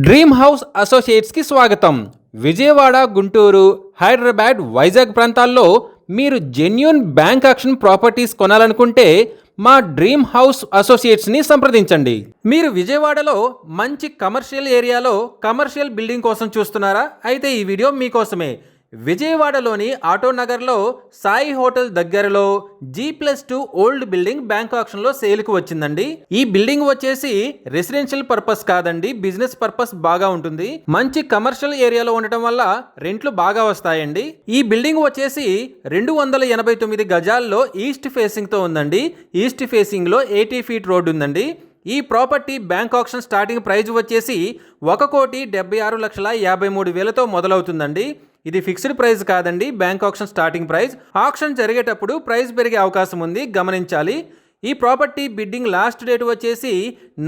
Dream house అసోసియేట్స్కి స్వాగతం. విజయవాడ, గుంటూరు, హైదరాబాద్, వైజాగ్ ప్రాంతాల్లో మీరు జెన్యూన్ బ్యాంక్ యాక్షన్ ప్రాపర్టీస్ కొనాలనుకుంటే మా డ్రీమ్ హౌస్ అసోసియేట్స్ని సంప్రదించండి. మీరు విజయవాడలో మంచి కమర్షియల్ ఏరియాలో కమర్షియల్ బిల్డింగ్ కోసం చూస్తున్నారా? అయితే ఈ వీడియో మీకోసమే. విజయవాడలోని ఆటోనగర్లో సాయి హోటల్ దగ్గరలో G+2 ఓల్డ్ బిల్డింగ్ బ్యాంక్ ఆక్షన్లో సేల్కి వచ్చిందండి. ఈ బిల్డింగ్ వచ్చేసి రెసిడెన్షియల్ పర్పస్ కాదండి, బిజినెస్ పర్పస్ బాగా ఉంటుంది. మంచి కమర్షియల్ ఏరియాలో ఉండటం వల్ల రెంట్లు బాగా వస్తాయండి. ఈ బిల్డింగ్ వచ్చేసి 289 గజాల్లో ఈస్ట్ ఫేసింగ్తో ఉందండి. ఈస్ట్ ఫేసింగ్లో 80 ఫీట్ రోడ్ ఉందండి. ఈ property bank auction starting price వచ్చేసి 1,76,53,000తో మొదలవుతుందండి. ఇది ఫిక్స్డ్ ప్రైస్ కాదండి, bank auction starting price. Auction జరిగేటప్పుడు ప్రైస్ పెరిగే అవకాశం ఉంది, గమనించాలి. ఈ ప్రాపర్టీ బిడ్డింగ్ లాస్ట్ డేట్ వచ్చేసి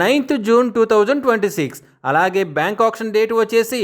9th జూన్ 2026. అలాగే బ్యాంక్ ఆక్షన్ డేట్ వచ్చేసి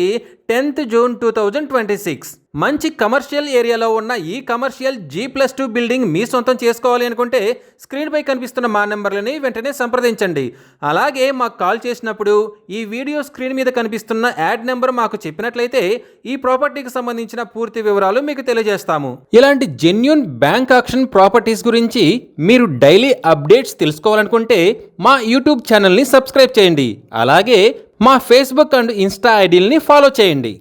10th జూన్ 2026. మంచి కమర్షియల్ ఏరియాలో ఉన్న ఈ కమర్షియల్ G+2 బిల్డింగ్ మీ సొంతం చేసుకోవాలి అనుకుంటే స్క్రీన్పై కనిపిస్తున్న మా నెంబర్లని వెంటనే సంప్రదించండి. అలాగే మాకు కాల్ చేసినప్పుడు ఈ వీడియో స్క్రీన్ మీద కనిపిస్తున్న యాడ్ నెంబర్ మాకు చెప్పినట్లయితే ఈ ప్రాపర్టీకి సంబంధించిన పూర్తి వివరాలు మీకు తెలియజేస్తాము. ఇలాంటి జెన్యూన్ బ్యాంక్ ఆక్షన్ ప్రాపర్టీస్ గురించి మీరు డైలీ అప్డేట్స్ తెలుసుకోవాలనుకుంటే మా యూట్యూబ్ ఛానల్ని సబ్స్క్రైబ్ చేయండి. అలాగే మా ఫేస్బుక్ అండ్ ఇన్స్టా ఐడీలని ఫాలో చేయండి.